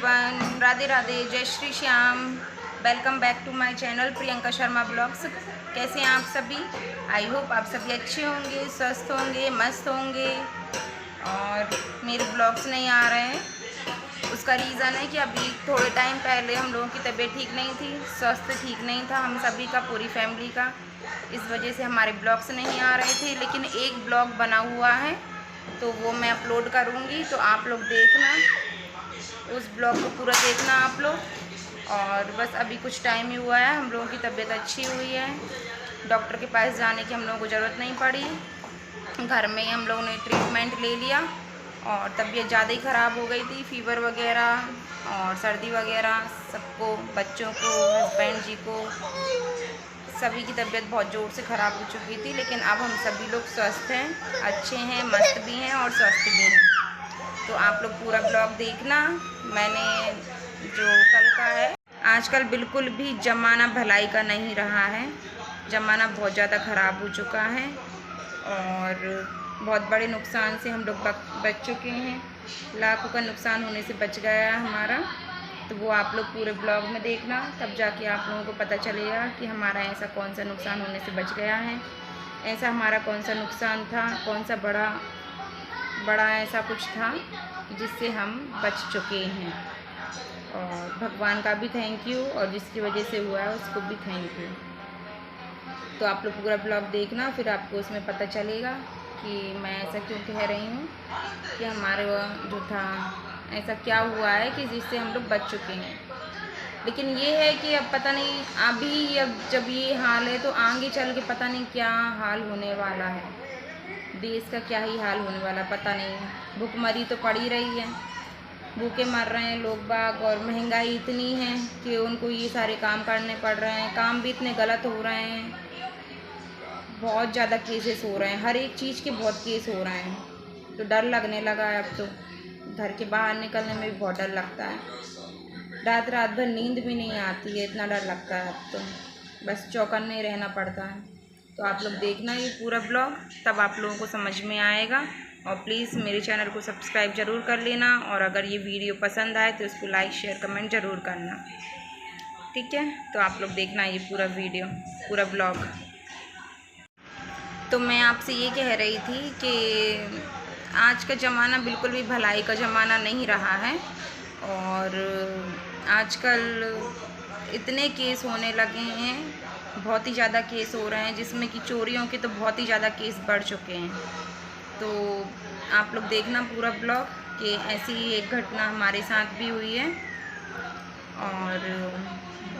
Everyone, Radhe Radhe, जय Shri Shyam. Welcome back to my channel Priyanka Sharma vlogs. कैसे हैं आप सभी? आई होप आप सभी अच्छे होंगे, स्वस्थ होंगे, मस्त होंगे। और मेरे ब्लॉग्स नहीं आ रहे हैं, उसका रीज़न है कि अभी थोड़े टाइम पहले हम लोगों की तबीयत ठीक नहीं थी, स्वास्थ्य ठीक नहीं था हम सभी का, पूरी फैमिली का। इस वजह से हमारे ब्लॉग्स नहीं आ रहे थे, लेकिन एक ब्लॉग बना हुआ है तो वो मैं अपलोड करूँगी, तो आप लोग देखना, उस ब्लॉग को पूरा देखना आप लोग। और बस अभी कुछ टाइम ही हुआ है, हम लोगों की तबीयत अच्छी हुई है, डॉक्टर के पास जाने की हम लोगों को ज़रूरत नहीं पड़ी, घर में ही हम लोगों ने ट्रीटमेंट ले लिया। और तबीयत ज़्यादा ही ख़राब हो गई थी, फीवर वगैरह और सर्दी वगैरह, सबको, बच्चों को, हस्बैंड जी को, सभी की तबीयत बहुत ज़ोर से ख़राब हो चुकी थी। लेकिन अब हम सभी लोग स्वस्थ हैं, अच्छे हैं, मस्त भी हैं और स्वस्थ भी हैं। तो आप लोग पूरा ब्लॉग देखना। मैंने जो कल का है, आजकल बिल्कुल भी ज़माना भलाई का नहीं रहा है, ज़माना बहुत ज़्यादा ख़राब हो चुका है और बहुत बड़े नुकसान से हम लोग बच चुके हैं। लाखों का नुकसान होने से बच गया है हमारा। तो वो आप लोग पूरे ब्लॉग में देखना, तब जाके आप लोगों को पता चलेगा कि हमारा ऐसा कौन सा नुकसान होने से बच गया है, ऐसा हमारा कौन सा नुकसान था, कौन सा बड़ा ऐसा कुछ था जिससे हम बच चुके हैं। और भगवान का भी थैंक यू, और जिसकी वजह से हुआ है उसको भी थैंक यू। तो आप लोग पूरा ब्लॉग देखना, फिर आपको उसमें पता चलेगा कि मैं ऐसा क्यों कह रही हूँ कि हमारे जो था ऐसा क्या हुआ है कि जिससे हम लोग बच चुके हैं। लेकिन ये है कि अब पता नहीं, अभी अब जब ये हाल है तो आगे चल के पता नहीं क्या हाल होने वाला है, देश का क्या ही हाल होने वाला पता नहीं। भूखमरी तो पड़ ही रही है, भूखे मर रहे हैं लोग बाग, और महंगाई इतनी है कि उनको ये सारे काम करने पड़ रहे हैं, काम भी इतने गलत हो रहे हैं, बहुत ज़्यादा केसेस हो रहे हैं, हर एक चीज़ के बहुत केस हो रहे हैं। तो डर लगने लगा है, अब तो घर के बाहर निकलने में भी बहुत डर लगता है, रात रात भर नींद भी नहीं आती है, इतना डर लगता है अब तो, बस चौकन्ने ही रहना पड़ता है। तो आप लोग देखना ये पूरा ब्लॉग, तब आप लोगों को समझ में आएगा। और प्लीज़ मेरे चैनल को सब्सक्राइब ज़रूर कर लेना, और अगर ये वीडियो पसंद आए तो इसको लाइक शेयर कमेंट ज़रूर करना, ठीक है? तो आप लोग देखना ये पूरा वीडियो, पूरा ब्लॉग। तो मैं आपसे ये कह रही थी कि आज का ज़माना बिल्कुल भी भलाई का ज़माना नहीं रहा है, और आजकल इतने केस होने लगे हैं, बहुत ही ज़्यादा केस हो रहे हैं, जिसमें कि चोरियों के तो बहुत ही ज़्यादा केस बढ़ चुके हैं। तो आप लोग देखना पूरा ब्लॉग कि ऐसी ही एक घटना हमारे साथ भी हुई है, और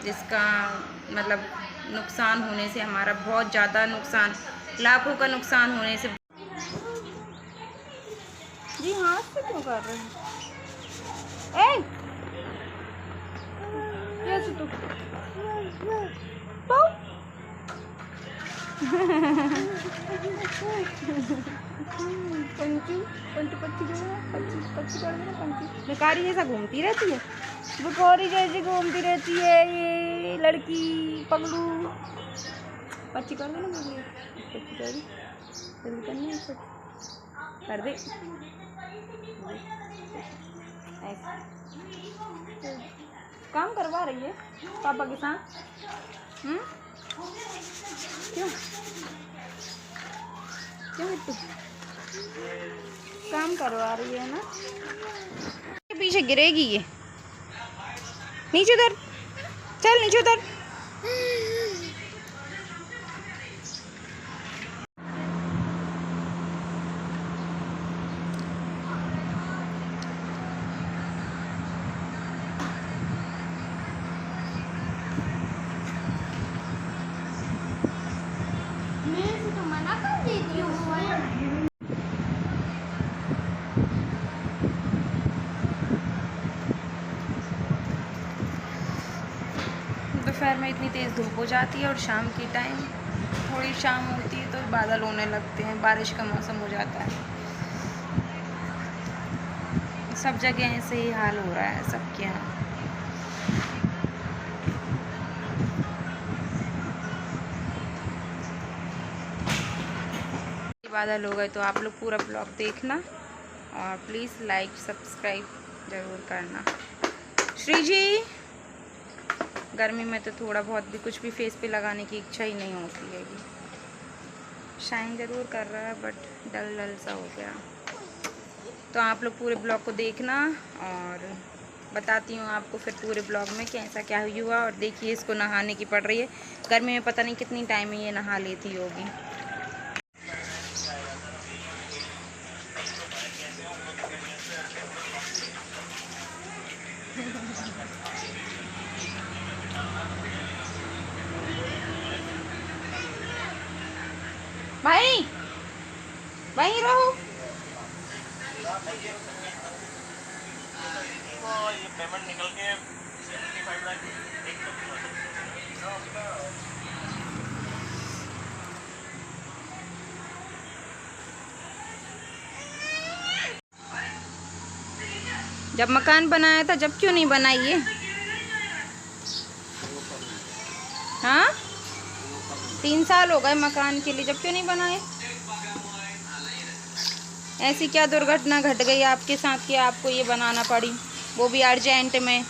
जिसका मतलब नुकसान होने से, हमारा बहुत ज़्यादा नुकसान, लाखों का नुकसान होने से। जी हाथ से क्यों कर रहे हैं? कैसे तू पंचू पंचू बेकारी जैसा घूमती रहती है, बेकारी जैसे घूमती रहती है ये लड़की पगलू। पच्ची कर दे ना, मुझे पच्ची कर दी, जल्दी करनी है, कर दे ऐसा। काम करवा रही है पापा के साथ, क्यों क्यों तू काम करवा रही है ना? पीछे गिरेगी ये, नीचे उतर, चल नीचे उतर। दोपहर में इतनी तेज़ धूप हो जाती है, और शाम के टाइम थोड़ी शाम होती है तो बादल होने लगते हैं, बारिश का मौसम हो जाता है। सब जगह ऐसे ही हाल हो रहा है सबके यहाँ। बादल हो गए, तो आप लोग पूरा ब्लॉग देखना, और प्लीज़ लाइक सब्सक्राइब ज़रूर करना। श्री जी, गर्मी में तो थोड़ा बहुत भी कुछ भी फेस पे लगाने की इच्छा ही नहीं होती है। शाइन ज़रूर कर रहा है बट डल डल सा हो गया। तो आप लोग पूरे ब्लॉग को देखना और बताती हूँ आपको फिर पूरे ब्लॉग में कैसा क्या हुआ। और देखिए इसको नहाने की पड़ रही है गर्मी में, पता नहीं कितनी टाइम में ये नहा लेती होगी। भाई वहीं रहो। ये पेमेंट निकल के 75 लाख जब मकान बनाया था जब क्यों नहीं बनाई ये? हाँ 3 साल हो गए मकान के लिए, जब क्यों नहीं बनाए? ऐसी क्या दुर्घटना घट गई आपके साथ कि आपको ये बनाना पड़ी, वो भी अर्जेंट में,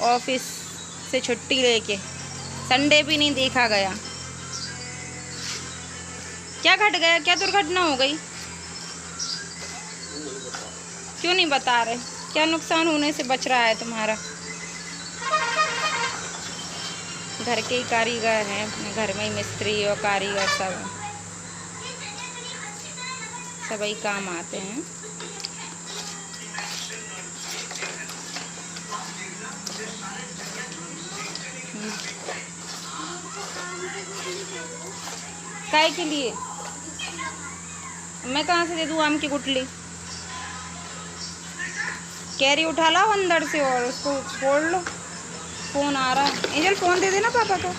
ऑफिस से छुट्टी लेके, संडे भी नहीं देखा गया। क्या घट गया, क्या दुर्घटना हो गई? क्यों नहीं बता रहे? क्या नुकसान होने से बच रहा है तुम्हारा? घर के ही कारीगर हैं, अपने घर में ही मिस्त्री और कारीगर सभी काम आते हैं। काय के लिए? मैं कहाँ से दे दूँ आम की गुठली? कैरी उठा लो अंदर से और उसको फोड़ लो। फोन आ रहा है, एंजल फोन दे देना पापा को।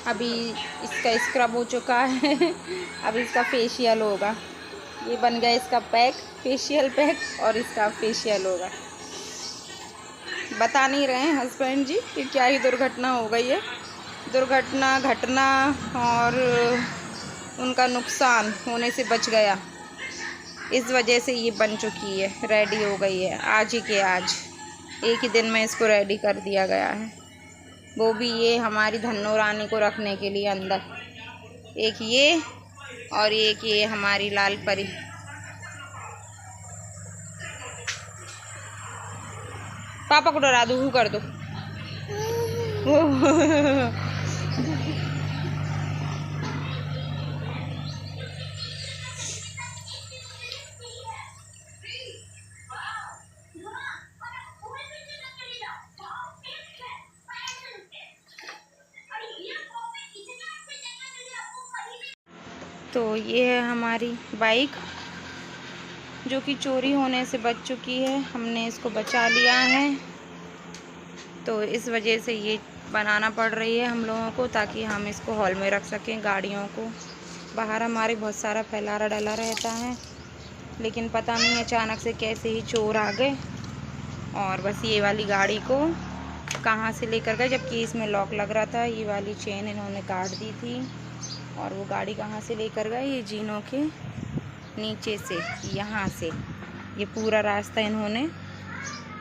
अभी इसका स्क्रब हो चुका है अब इसका फेशियल होगा। ये बन गया इसका पैक, फेशियल पैक, और इसका फेशियल होगा। बता नहीं रहे हैं हस्बैंड जी कि क्या ही दुर्घटना हो गई है। दुर्घटना घटना और उनका नुकसान होने से बच गया, इस वजह से ये बन चुकी है, रेडी हो गई है। आज ही के आज एक ही दिन में इसको रेडी कर दिया गया है। वो भी ये हमारी धन्नो रानी को रखने के लिए अंदर, एक ये और एक ये हमारी लाल परी। पापा को डरा दो, कर दो तो ये है हमारी बाइक जो कि चोरी होने से बच चुकी है। हमने इसको बचा लिया है, तो इस वजह से ये बनाना पड़ रही है हम लोगों को, ताकि हम इसको हॉल में रख सकें गाड़ियों को। बाहर हमारे बहुत सारा फैलारा डला रहता है, लेकिन पता नहीं अचानक से कैसे ही चोर आ गए और बस ये वाली गाड़ी को कहाँ से लेकर गए, जबकि इसमें लॉक लग रहा था। ये वाली चेन इन्होंने काट दी थी और वो गाड़ी कहाँ से लेकर गए, ये जीनों के नीचे से, यहाँ से ये पूरा रास्ता इन्होंने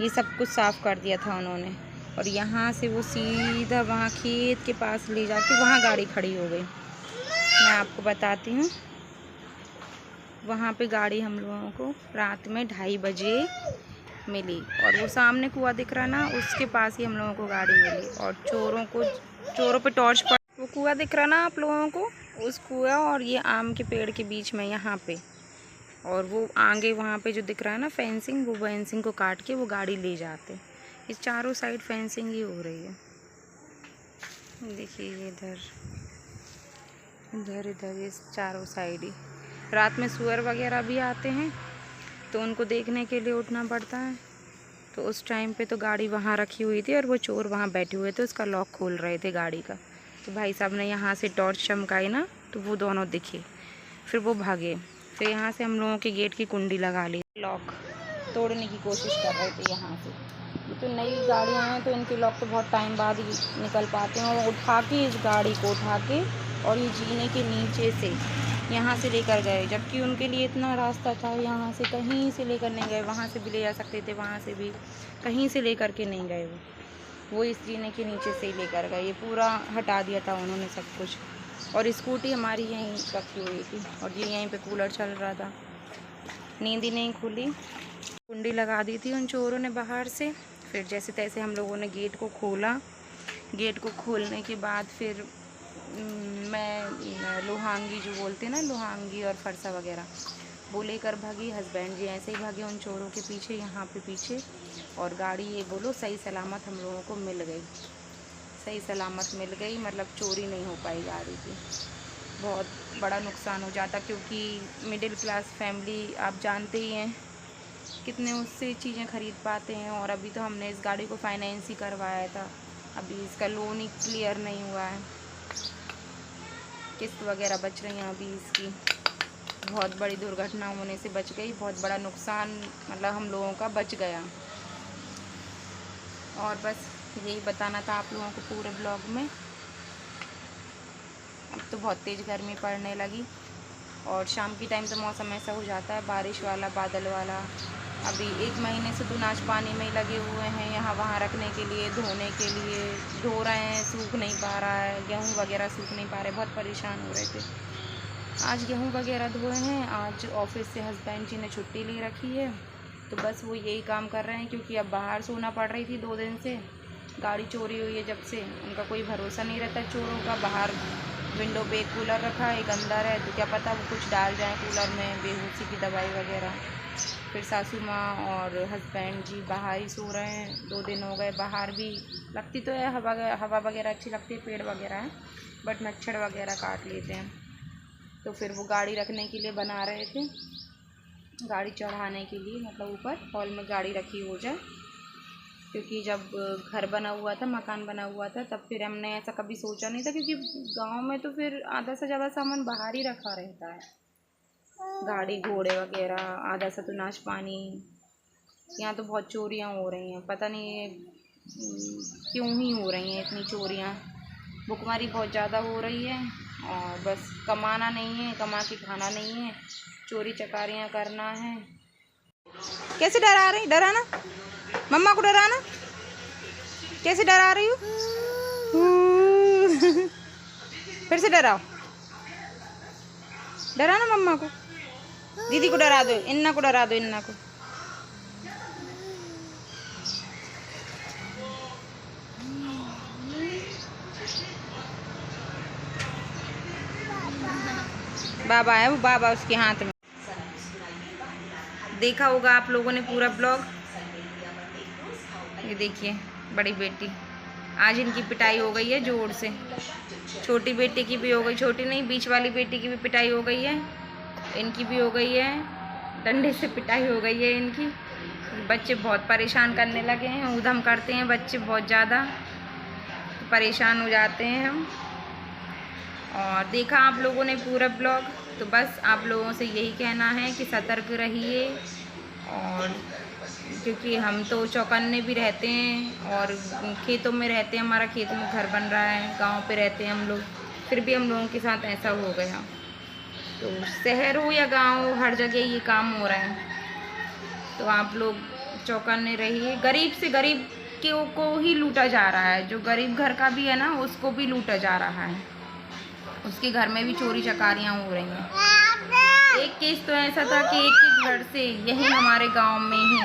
ये सब कुछ साफ़ कर दिया था उन्होंने, और यहाँ से वो सीधा वहाँ खेत के पास ले जाके वहाँ गाड़ी खड़ी हो गई। मैं आपको बताती हूँ, वहाँ पे गाड़ी हम लोगों को रात में 2:30 बजे मिली, और वो सामने कुआं दिख रहा ना, उसके पास ही हम लोगों को गाड़ी मिली। और चोरों पे टॉर्च पड़, वो कुआं दिख रहा ना आप लोगों को, उस कुआं और ये आम के पेड़ के बीच में यहाँ पे, और वो आगे वहाँ पे जो दिख रहा है ना फेंसिंग, वो फेंसिंग को काट के वो गाड़ी ले जाते। इस चारों साइड फेंसिंग ही हो रही है। देखिए ये इधर इधर इधर इस चारों साइड ही। रात में सुअर वगैरह भी आते हैं तो उनको देखने के लिए उठना पड़ता है। तो उस टाइम पे तो गाड़ी वहाँ रखी हुई थी और वो चोर वहाँ बैठे हुए थे, उसका लॉक खोल रहे थे गाड़ी का। तो भाई साहब ने यहाँ से टॉर्च चमकाई ना, तो वो दोनों दिखे, फिर वो भागे। फिर यहाँ से हम लोगों के गेट की कुंडी लगा ली, लॉक तोड़ने की कोशिश कर रहे थे यहाँ से। तो नई गाड़ियाँ हैं तो इनके लॉक तो बहुत टाइम बाद ही निकल पाते हैं, और उठा के इस गाड़ी को उठा के और ये जीने के नीचे से यहाँ से लेकर गए, जबकि उनके लिए इतना रास्ता था, यहाँ से कहीं से लेकर नहीं गए, वहाँ से भी ले जा सकते थे, वहाँ से भी कहीं से लेकर के नहीं गए, वो इस जीने के नीचे से ही लेकर गए। ये पूरा हटा दिया था उन्होंने सब कुछ, और स्कूटी हमारी यहीं रखी हुई थी, और ये यहीं पे कूलर चल रहा था। नींद ही नहीं खुली, कुंडी लगा दी थी उन चोरों ने बाहर से। फिर जैसे तैसे हम लोगों ने गेट को खोला। गेट को खोलने के बाद फिर मैं लोहांगी जो बोलते हैं ना, लोहांगी और फरसा वगैरह, वो लेकर भागी। हस्बैंड जी ऐसे ही भागे उन चोरों के पीछे, यहाँ पे पीछे, और गाड़ी ये बोलो सही सलामत हम लोगों को मिल गई, सही सलामत मिल गई, मतलब चोरी नहीं हो पाई गाड़ी की। बहुत बड़ा नुकसान हो जाता, क्योंकि मिडिल क्लास फैमिली आप जानते ही हैं कितने उससे चीज़ें ख़रीद पाते हैं। और अभी तो हमने इस गाड़ी को फाइनेंस ही करवाया था, अभी इसका लोन ही क्लियर नहीं हुआ है, किस्त वगैरह बच रही हैं अभी इसकी। बहुत बड़ी दुर्घटना होने से बच गई, बहुत बड़ा नुकसान मतलब हम लोगों का बच गया। और बस यही बताना था आप लोगों को पूरे ब्लॉग में। अब तो बहुत तेज़ गर्मी पड़ने लगी, और शाम की टाइम तो मौसम ऐसा हो जाता है बारिश वाला, बादल वाला। अभी 1 महीने से तो नाच पानी में ही लगे हुए हैं, यहाँ वहाँ रखने के लिए, धोने के लिए, धो रहे हैं, सूख नहीं पा रहा है, गेहूँ वगैरह सूख नहीं पा रहे, बहुत परेशान हो रहे थे। आज गेहूँ वगैरह धोए हैं, आज ऑफिस से हस्बैंड जी ने छुट्टी ले रखी है, तो बस वो यही काम कर रहे हैं, क्योंकि अब बाहर सोना पड़ रही थी 2 दिन से। गाड़ी चोरी हुई है जब से, उनका कोई भरोसा नहीं रहता चोरों का। बाहर विंडो पे एक कूलर रखा है, एक अंदर है, तो क्या पता वो कुछ डाल जाए कूलर में, बेहोशी की दवाई वगैरह। फिर सासू माँ और हस्बैंड जी बाहर ही सो रहे हैं, 2 दिन हो गए। बाहर भी लगती तो है हवा वगैरह अच्छी लगती है, पेड़ वगैरह है, बट मच्छर वगैरह काट लेते हैं। तो फिर वो गाड़ी रखने के लिए बना रहे थे, गाड़ी चढ़ाने के लिए, मतलब ऊपर हॉल में गाड़ी रखी हो जाए, क्योंकि जब घर बना हुआ था, मकान बना हुआ था, तब फिर हमने ऐसा कभी सोचा नहीं था, क्योंकि गांव में तो फिर आधा से ज़्यादा सामान बाहर ही रखा रहता है, गाड़ी घोड़े वगैरह, आधा सा तो नाश पानी। यहाँ तो बहुत चोरियाँ हो रही हैं, पता नहीं क्यों ही हो रही हैं इतनी चोरियाँ। भुखमरी बहुत ज़्यादा हो रही है, और बस कमाना नहीं है, कमा के खाना नहीं है, चोरी चकारियाँ करना है। कैसे डरा रही, डराना मम्मा को, डराना कैसे डरा रही हूँ? फिर से डराओ, डराना मम्मा को, दीदी को डरा दो, इन्ना को डरा दो, इन्ना को। बाबा है वो, बाबा उसके हाथ में। देखा होगा आप लोगों ने पूरा ब्लॉग। ये देखिए बड़ी बेटी, आज इनकी पिटाई हो गई है जोर से। छोटी बेटी की भी हो गई, छोटी नहीं बीच वाली बेटी की भी पिटाई हो गई है, इनकी भी हो गई है, डंडे से पिटाई हो गई है इनकी। बच्चे बहुत परेशान करने लगे हैं, ऊधम करते हैं बच्चे बहुत ज़्यादा, तो परेशान हो जाते हैं हम। और देखा आप लोगों ने पूरा ब्लॉग, तो बस आप लोगों से यही कहना है कि सतर्क रहिए। और क्योंकि हम तो चौकन्ने भी रहते हैं, और खेतों में रहते हैं, हमारा खेत में घर बन रहा है, गांव पे रहते हैं हम लोग, फिर भी हम लोगों के साथ ऐसा हो गया। तो शहर हो या गांव, हर जगह ये काम हो रहा है, तो आप लोग चौकन्ने रहिए। गरीब से गरीब को ही लूटा जा रहा है, जो गरीब घर का भी है ना, उसको भी लूटा जा रहा है, उसके घर में भी चोरी चकारियाँ हो रही हैं। एक केस तो ऐसा था कि एक के घर से, यही हमारे गांव में ही,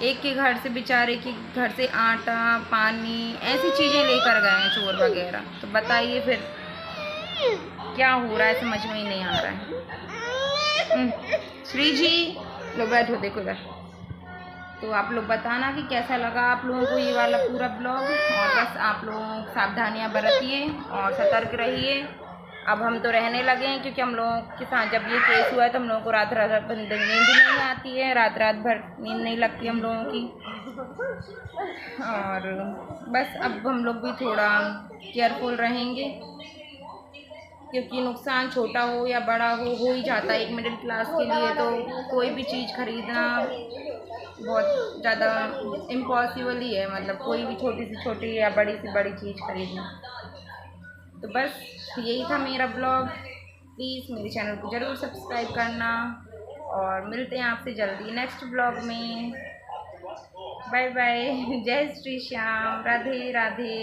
एक के घर से, बेचारे के घर से आटा पानी ऐसी चीज़ें लेकर गए हैं चोर वगैरह। तो बताइए फिर क्या हो रहा है, समझ में ही नहीं आ रहा है। श्री जी लो बैठो, देखो इधर। तो आप लोग बताना कि कैसा लगा आप लोगों को ये वाला पूरा ब्लॉग, और बस आप लोग सावधानियां बरतिए और सतर्क रहिए। अब हम तो रहने लगे हैं, क्योंकि हम लोगों के साथ जब ये केस हुआ है तो हम लोगों को रात नींद नहीं आती है, रात भर नींद नहीं लगती हम लोगों की। और बस अब हम लोग भी थोड़ा केयरफुल रहेंगे, क्योंकि नुकसान छोटा हो या बड़ा हो ही जाता है। एक मिडिल क्लास के लिए तो कोई भी चीज़ खरीदना बहुत ज़्यादा इम्पॉसिबल ही है, मतलब कोई भी छोटी से छोटी या बड़ी से बड़ी चीज़ खरीदना। तो बस यही था मेरा ब्लॉग। प्लीज़ मेरे चैनल को ज़रूर सब्सक्राइब करना और मिलते हैं आपसे जल्दी नेक्स्ट ब्लॉग में। Bye bye. जय श्री श्याम, राधे राधे।